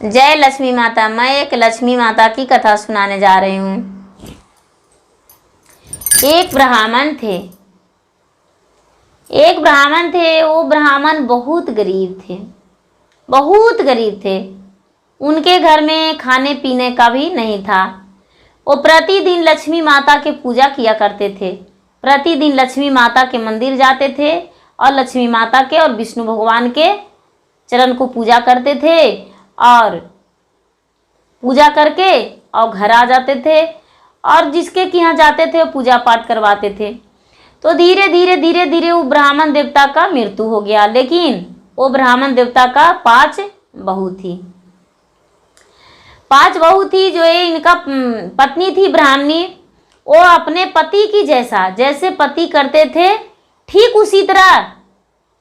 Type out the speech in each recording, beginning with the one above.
जय लक्ष्मी माता। मैं एक लक्ष्मी माता की कथा सुनाने जा रही हूँ। एक ब्राह्मण थे। वो ब्राह्मण बहुत गरीब थे। उनके घर में खाने पीने का भी नहीं था। वो प्रतिदिन लक्ष्मी माता के पूजा किया करते थे। प्रतिदिन लक्ष्मी माता के मंदिर जाते थे और लक्ष्मी माता के और विष्णु भगवान के चरण को पूजा करते थे और पूजा करके और घर आ जाते थे और जिसके कि यहाँ जाते थे पूजा पाठ करवाते थे। तो धीरे धीरे वो ब्राह्मण देवता का मृत्यु हो गया। लेकिन वो ब्राह्मण देवता का 5 बहू थी। जो ये इनका पत्नी थी ब्राह्मणी, वो अपने पति की जैसे पति करते थे ठीक उसी तरह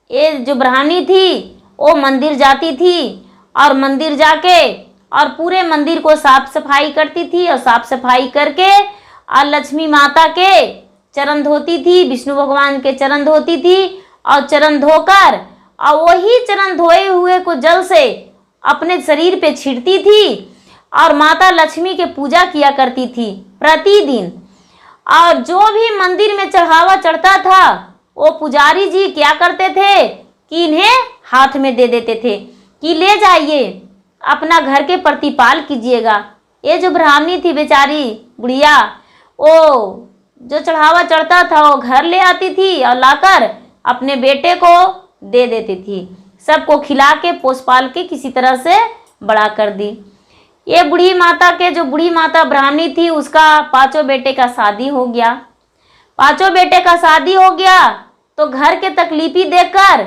ये जो ब्राह्मणी थी वो मंदिर जाती थी और मंदिर जाके और पूरे मंदिर को साफ सफाई करती थी और साफ सफाई करके और लक्ष्मी माता के चरण धोती थी, विष्णु भगवान के चरण धोती थी और चरण धोकर और वही चरण धोए हुए को जल से अपने शरीर पे छिड़ती थी और माता लक्ष्मी के पूजा किया करती थी प्रतिदिन। और जो भी मंदिर में चढ़ावा चढ़ता था वो पुजारी जी क्या करते थे कि इन्हें हाथ में दे देते थे कि ले जाइए, अपना घर के प्रतिपाल कीजिएगा। ये जो ब्राह्मणी थी बेचारी बुढ़िया, वो जो चढ़ावा चढ़ता था वो घर ले आती थी और लाकर अपने बेटे को दे देती थी। सबको खिला के पोस पाल के किसी तरह से बड़ा कर दी। ये बूढ़ी माता ब्राह्मणी थी, उसका 5 बेटे का शादी हो गया। 5 बेटे का शादी हो गया तो घर के तकलीफी देखकर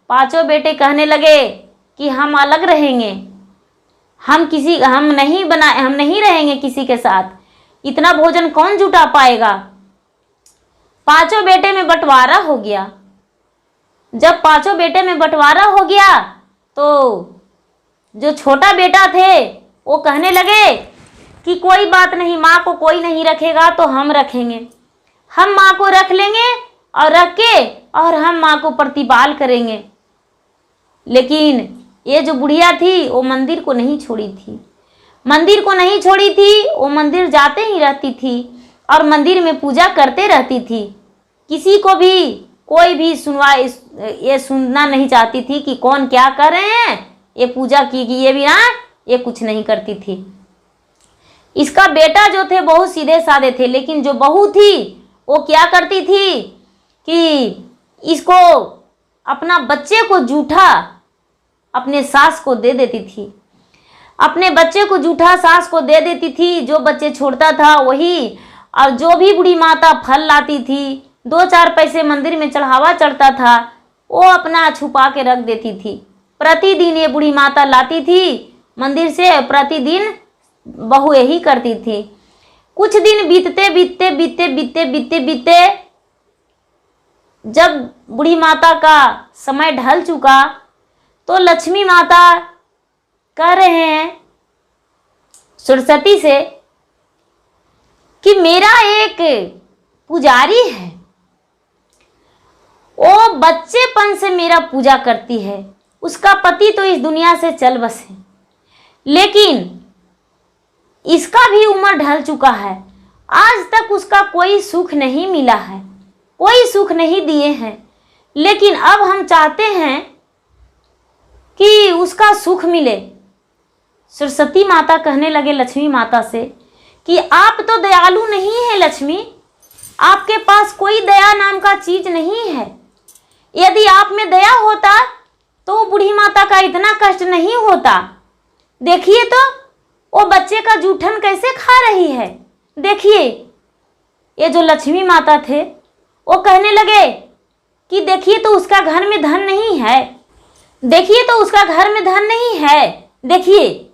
5 बेटे कहने लगे कि हम अलग रहेंगे, हम नहीं रहेंगे किसी के साथ, इतना भोजन कौन जुटा पाएगा। 5 बेटे में बंटवारा हो गया। जब 5 बेटे में बंटवारा हो गया तो जो छोटा बेटा थे वो कहने लगे कि कोई बात नहीं, माँ को कोई नहीं रखेगा तो हम रखेंगे, हम माँ को रख लेंगे और रख के और हम माँ को प्रतिपाल करेंगे। लेकिन ये जो बुढ़िया थी वो मंदिर को नहीं छोड़ी थी। वो मंदिर जाते ही रहती थी और मंदिर में पूजा करते रहती थी। किसी को भी कोई भी ये सुनना नहीं चाहती थी कि कौन क्या कर रहे हैं, ये पूजा की ये भी ना, ये कुछ नहीं करती थी। इसका बेटा जो थे बहुत सीधे साधे थे, लेकिन जो बहू थी वो क्या करती थी कि इसको अपना बच्चे को जूठा अपने सास को दे देती थी। अपने बच्चे को जूठा सास को दे देती थी। जो बच्चे छोड़ता था वही, और जो भी बूढ़ी माता फल लाती थी, 2-4 पैसे मंदिर में चढ़ावा चढ़ता था, वो अपना छुपा के रख देती थी। प्रतिदिन ये बूढ़ी माता लाती थी मंदिर से, प्रतिदिन बहू यही करती थी। कुछ दिन बीतते जब बूढ़ी माता का समय ढल चुका तो लक्ष्मी माता कह रहे हैं सरस्वती से कि मेरा एक पुजारी है, वो बच्चेपन से मेरा पूजा करती है। उसका पति तो इस दुनिया से चल बसे, लेकिन इसका भी उम्र ढल चुका है। आज तक उसका कोई सुख नहीं मिला है, कोई सुख नहीं दिए हैं। लेकिन अब हम चाहते हैं कि उसका सुख मिले। सरस्वती माता कहने लगे लक्ष्मी माता से कि आप तो दयालु नहीं है लक्ष्मी, आपके पास कोई दया नाम का चीज नहीं है। यदि आप में दया होता तो बूढ़ी माता का इतना कष्ट नहीं होता। देखिए तो वो बच्चे का जूठन कैसे खा रही है। देखिए, ये जो लक्ष्मी माता थे वो कहने लगे कि देखिए तो उसका घर में धन नहीं है, देखिए तो उसका घर में धन नहीं है, देखिए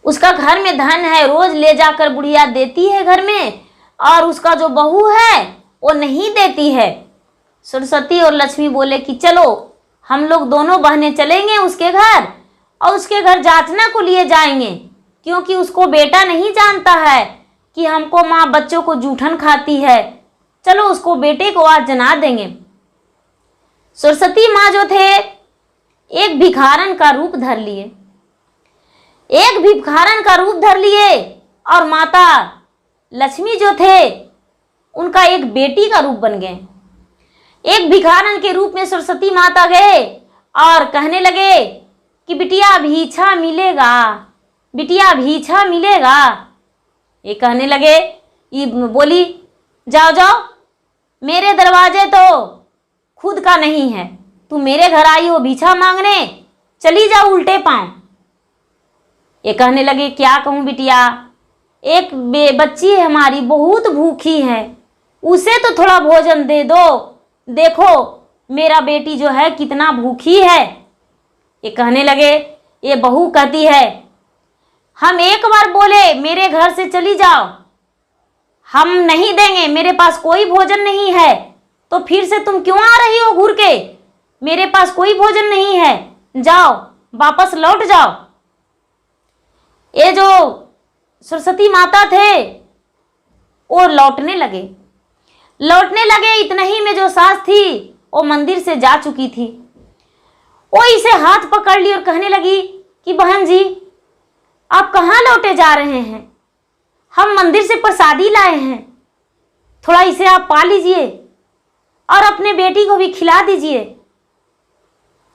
उसका घर में धन है, रोज ले जाकर बुढ़िया देती है घर में, और उसका जो बहू है वो नहीं देती है। सरस्वती और लक्ष्मी बोले कि चलो हम लोग दोनों बहनें चलेंगे उसके घर और उसके घर जांचना को लिए जाएंगे, क्योंकि उसको बेटा नहीं जानता है कि हमको माँ बच्चों को जूठन खाती है। चलो उसको बेटे को आज जना देंगे। सरस्वती माँ जो थे एक भिखारन का रूप धर लिए एक भिखारन का रूप धर लिए और माता लक्ष्मी जो थे उनका एक बेटी का रूप बन गए। एक भिखारन के रूप में सरस्वती माता गए और कहने लगे कि बिटिया भीछा मिलेगा, बिटिया भीछा मिलेगा। ये कहने लगे, ये बोली जाओ जाओ, मेरे दरवाजे तो खुद का नहीं है, तू मेरे घर आई हो भीछा मांगने, चली जाओ उल्टे पांव। ये कहने लगे क्या कहूँ बिटिया, एक बच्ची है हमारी बहुत भूखी है, उसे तो थोड़ा भोजन दे दो, देखो मेरा बेटी जो है कितना भूखी है। ये कहने लगे, ये बहू कहती है हम एक बार बोले मेरे घर से चली जाओ, हम नहीं देंगे, मेरे पास कोई भोजन नहीं है, तो फिर से तुम क्यों आ रही हो घूर के, मेरे पास कोई भोजन नहीं है, जाओ वापस लौट जाओ। ये जो सरस्वती माता थे वो लौटने लगे। इतना ही में जो सास थी वो मंदिर से जा चुकी थी, वो इसे हाथ पकड़ ली और कहने लगी कि बहन जी आप कहाँ लौटे जा रहे हैं, हम मंदिर से प्रसादी लाए हैं, थोड़ा इसे आप पा लीजिए और अपने बेटी को भी खिला दीजिए।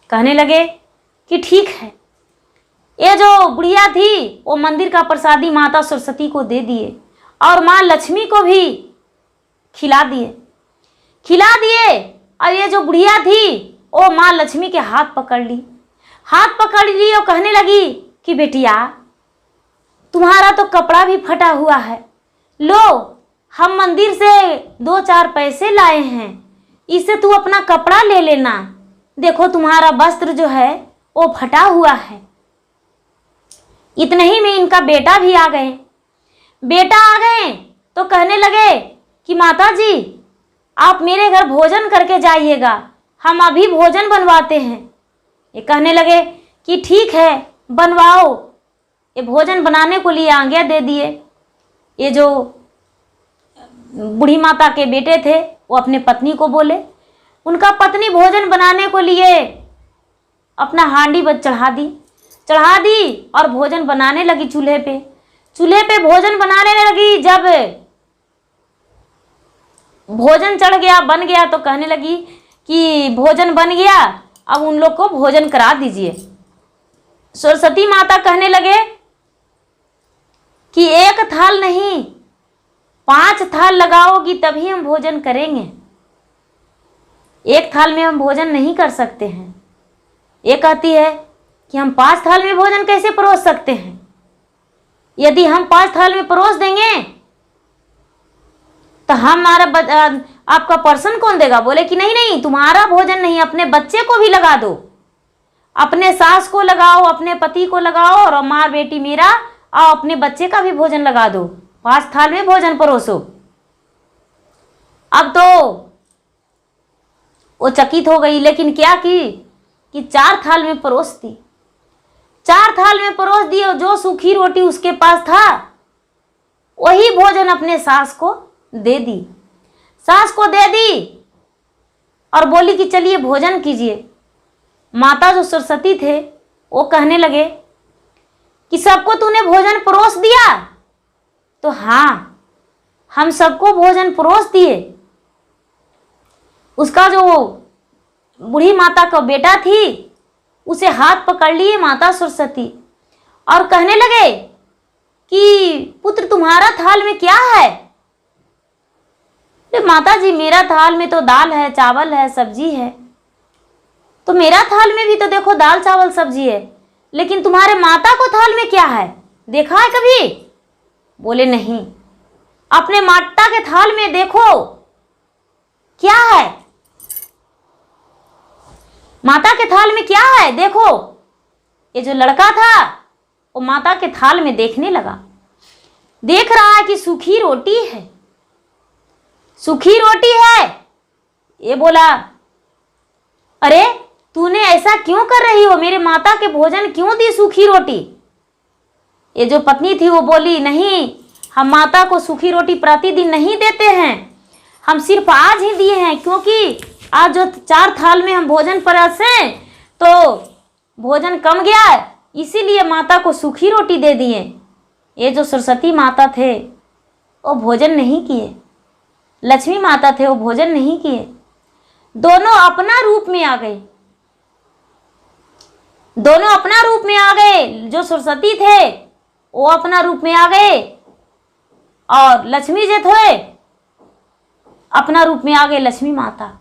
कहने लगे कि ठीक है। ये जो बुढ़िया थी वो मंदिर का प्रसादी माता सरस्वती को दे दिए और माँ लक्ष्मी को भी खिला दिए। और ये जो बुढ़िया थी वो माँ लक्ष्मी के हाथ पकड़ ली और कहने लगी कि बेटिया तुम्हारा तो कपड़ा भी फटा हुआ है, लो हम मंदिर से 2-4 पैसे लाए हैं, इससे तू अपना कपड़ा ले लेना, देखो तुम्हारा वस्त्र जो है वो फटा हुआ है। इतने ही में इनका बेटा भी आ गए। तो कहने लगे कि माता जी आप मेरे घर भोजन करके जाइएगा, हम अभी भोजन बनवाते हैं। ये कहने लगे कि ठीक है बनवाओ। ये भोजन बनाने को लिए आज्ञा दे दिए। ये जो बूढ़ी माता के बेटे थे वो अपने पत्नी को बोले, उनका पत्नी भोजन बनाने को लिए अपना हांडी चढ़ा दी और भोजन बनाने लगी चूल्हे पे भोजन बनाने लगी। जब भोजन चढ़ गया बन गया तो कहने लगी कि भोजन बन गया, अब उन लोग को भोजन करा दीजिए। सरस्वती माता कहने लगे कि 1 थाल नहीं 5 थाल लगाओगी तभी हम भोजन करेंगे, 1 थाल में हम भोजन नहीं कर सकते हैं। ये कहती है कि हम 5 थाल में भोजन कैसे परोस सकते हैं, यदि हम 5 थाल में परोस देंगे तो हमारा आपका पर्सन कौन देगा। बोले कि नहीं तुम्हारा भोजन नहीं, अपने बच्चे को भी लगा दो, अपने सास को लगाओ, अपने पति को लगाओ और माँ बेटी मेरा और अपने बच्चे का भी भोजन लगा दो, 5 थाल में भोजन परोसो। अब तो वो चकित हो गई, लेकिन क्या की कि 4 थाल में परोस दी। 4 थाल में परोस दी और जो सूखी रोटी उसके पास था वही भोजन अपने सास को दे दी। और बोली कि चलिए भोजन कीजिए। माता जो सरस्वती थे वो कहने लगे कि सबको तूने भोजन परोस दिया। तो हाँ हम सबको भोजन परोस दिए। उसका जो बूढ़ी माता का बेटा थी उसे हाथ पकड़ लिए माता सरस्वती और कहने लगे कि पुत्र तुम्हारा थाल में क्या है। माता जी मेरा थाल में तो दाल है, चावल है, सब्जी है। तो मेरा थाल में भी तो देखो दाल चावल सब्जी है, लेकिन तुम्हारे माता को थाल में क्या है, देखा है कभी। बोले नहीं, अपने माता के थाल में देखो क्या है, माता के थाल में क्या है देखो। ये जो लड़का था वो माता के थाल में देखने लगा, देख रहा है कि सूखी रोटी है, ये बोला अरे तूने ऐसा क्यों कर रही हो, मेरे माता के भोजन क्यों दी सूखी रोटी। ये जो पत्नी थी वो बोली नहीं, हम माता को सूखी रोटी प्रतिदिन नहीं देते हैं, हम सिर्फ आज ही दिए हैं, क्योंकि आज जो 4 थाल में हम भोजन परोसे तो भोजन कम गया, इसीलिए माता को सूखी रोटी दे दिए। ये जो सरस्वती माता थे वो भोजन नहीं किए, लक्ष्मी माता थे वो भोजन नहीं किए। दोनों अपना रूप में आ गए, दोनों अपना रूप में आ गए। जो सरस्वती थे वो अपना रूप में आ गए और लक्ष्मी जी थे अपना रूप में आ गए। लक्ष्मी माता,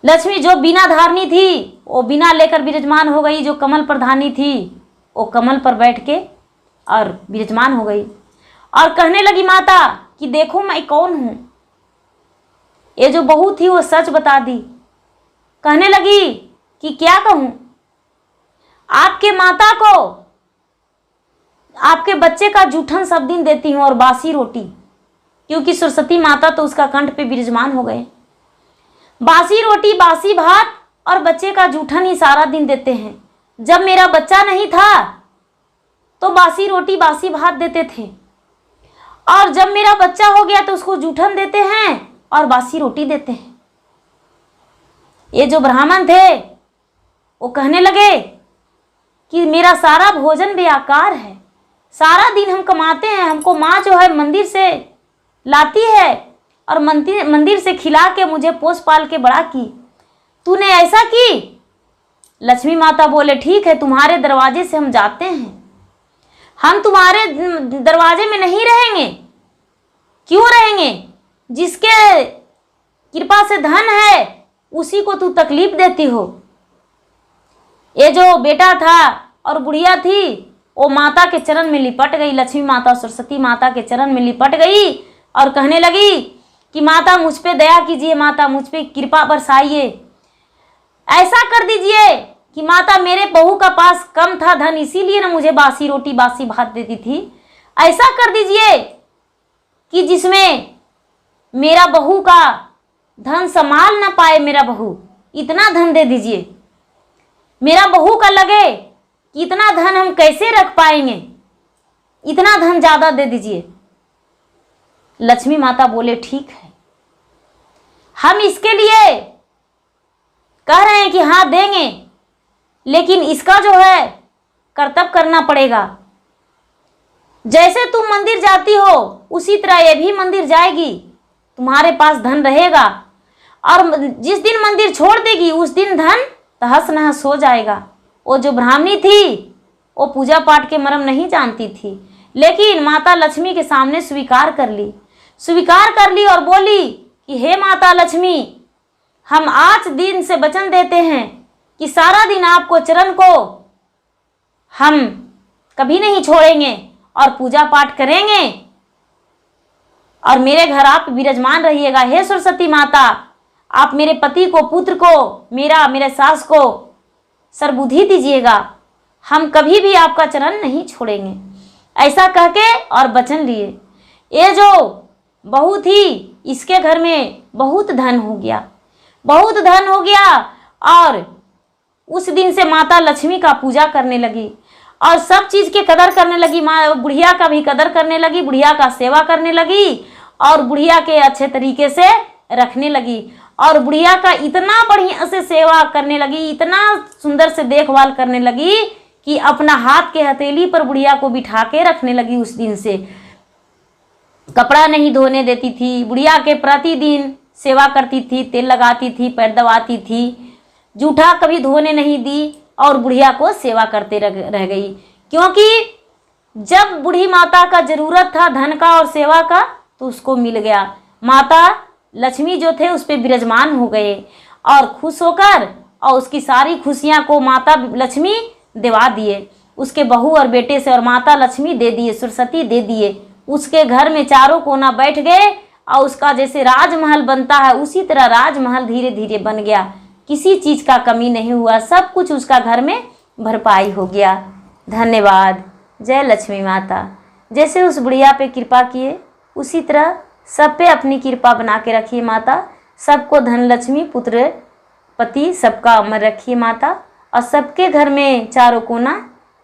लक्ष्मी जो बिना धारनी थी वो बिना लेकर विराजमान हो गई। जो कमल पर धारनी थी वो कमल पर बैठ के और विराजमान हो गई और कहने लगी माता कि देखो मैं कौन हूं। ये जो बहू थी वो सच बता दी। कहने लगी कि क्या कहूं, आपके माता को आपके बच्चे का जूठन सब दिन देती हूं और बासी रोटी, क्योंकि सरस्वती माता तो उसका कंठ पे विराजमान हो गए। बासी रोटी, बासी भात और बच्चे का जूठन ही सारा दिन देते हैं। जब मेरा बच्चा नहीं था तो बासी रोटी बासी भात देते थे, और जब मेरा बच्चा हो गया तो उसको जूठन देते हैं और बासी रोटी देते हैं। ये जो ब्राह्मण थे वो कहने लगे कि मेरा सारा भोजन बेकार है, सारा दिन हम कमाते हैं, हमको माँ जो है मंदिर से लाती है और मंदिर से खिला के मुझे पोस पाल के बड़ा की, तूने ऐसा की। लक्ष्मी माता बोले ठीक है, तुम्हारे दरवाजे से हम जाते हैं, हम तुम्हारे दरवाजे में नहीं रहेंगे। क्यों रहेंगे? जिसके कृपा से धन है उसी को तू तकलीफ देती हो। ये जो बेटा था और बुढ़िया थी वो माता के चरण में लिपट गई। लक्ष्मी माता सरस्वती माता के चरण में लिपट गई और कहने लगी कि माता मुझ पे दया कीजिए, माता मुझ पे कृपा बरसाइए, ऐसा कर दीजिए कि माता मेरे बहू का पास कम था धन, इसीलिए ना मुझे बासी रोटी बासी भात देती थी। ऐसा कर दीजिए कि जिसमें मेरा बहू का धन संभाल ना पाए, मेरा बहू इतना धन दे दीजिए। मेरा बहू का लगे कि इतना धन हम कैसे रख पाएंगे, इतना धन ज्यादा दे दीजिए। लक्ष्मी माता बोले ठीक है, हम इसके लिए कह रहे हैं कि हाँ देंगे, लेकिन इसका जो है कर्तव्य करना पड़ेगा। जैसे तुम मंदिर जाती हो उसी तरह ये भी मंदिर जाएगी, तुम्हारे पास धन रहेगा, और जिस दिन मंदिर छोड़ देगी उस दिन धन तहस नहस हो जाएगा। वो जो ब्राह्मणी थी वो पूजा पाठ के मर्म नहीं जानती थी, लेकिन माता लक्ष्मी के सामने स्वीकार कर ली और बोली कि हे माता लक्ष्मी, हम आज दिन से वचन देते हैं कि सारा दिन आपको चरण को हम कभी नहीं छोड़ेंगे और पूजा पाठ करेंगे और मेरे घर आप विराजमान रहिएगा। हे सरस्वती माता, आप मेरे पति को, पुत्र को, मेरे सास को सर्वबुद्धि दीजिएगा, हम कभी भी आपका चरण नहीं छोड़ेंगे। ऐसा कह के और वचन लिए। ये जो बहू थी इसके घर में बहुत धन हो गया और उस दिन से माता लक्ष्मी का पूजा करने लगी और सब चीज के कदर करने लगी। माँ बुढ़िया का भी कदर करने लगी, बुढ़िया का सेवा करने लगी और बुढ़िया के अच्छे तरीके से रखने लगी और बुढ़िया का इतना बढ़िया से सेवा करने लगी, इतना सुंदर से देखभाल करने लगी कि अपना हाथ के हथेली पर बुढ़िया को बिठा के रखने लगी। उस दिन से कपड़ा नहीं धोने देती थी, बुढ़िया के प्रतिदिन सेवा करती थी, तेल लगाती थी, पैर दबाती थी, जूठा कभी धोने नहीं दी और बुढ़िया को सेवा करते रह गई। क्योंकि जब बूढ़ी माता का जरूरत था धन का और सेवा का तो उसको मिल गया। माता लक्ष्मी जो थे उस पर विराजमान हो गए और खुश होकर और उसकी सारी खुशियां को माता लक्ष्मी दिवा दिए, उसके बहू और बेटे से, और माता लक्ष्मी दे दिए, सरस्वती दे दिए। उसके घर में चारों कोना बैठ गए और उसका जैसे राजमहल बनता है उसी तरह राजमहल धीरे धीरे बन गया। किसी चीज का कमी नहीं हुआ, सब कुछ उसका घर में भरपाई हो गया। धन्यवाद। जय लक्ष्मी माता। जैसे उस बुढ़िया पे कृपा किए उसी तरह सब पे अपनी कृपा बना के रखिए माता। सबको धन लक्ष्मी पुत्र पति सबका अमर रखिए माता, और सबके घर में चारों कोना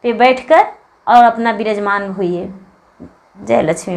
पे बैठकर और अपना विराजमान हुई। जय लक्ष्मी।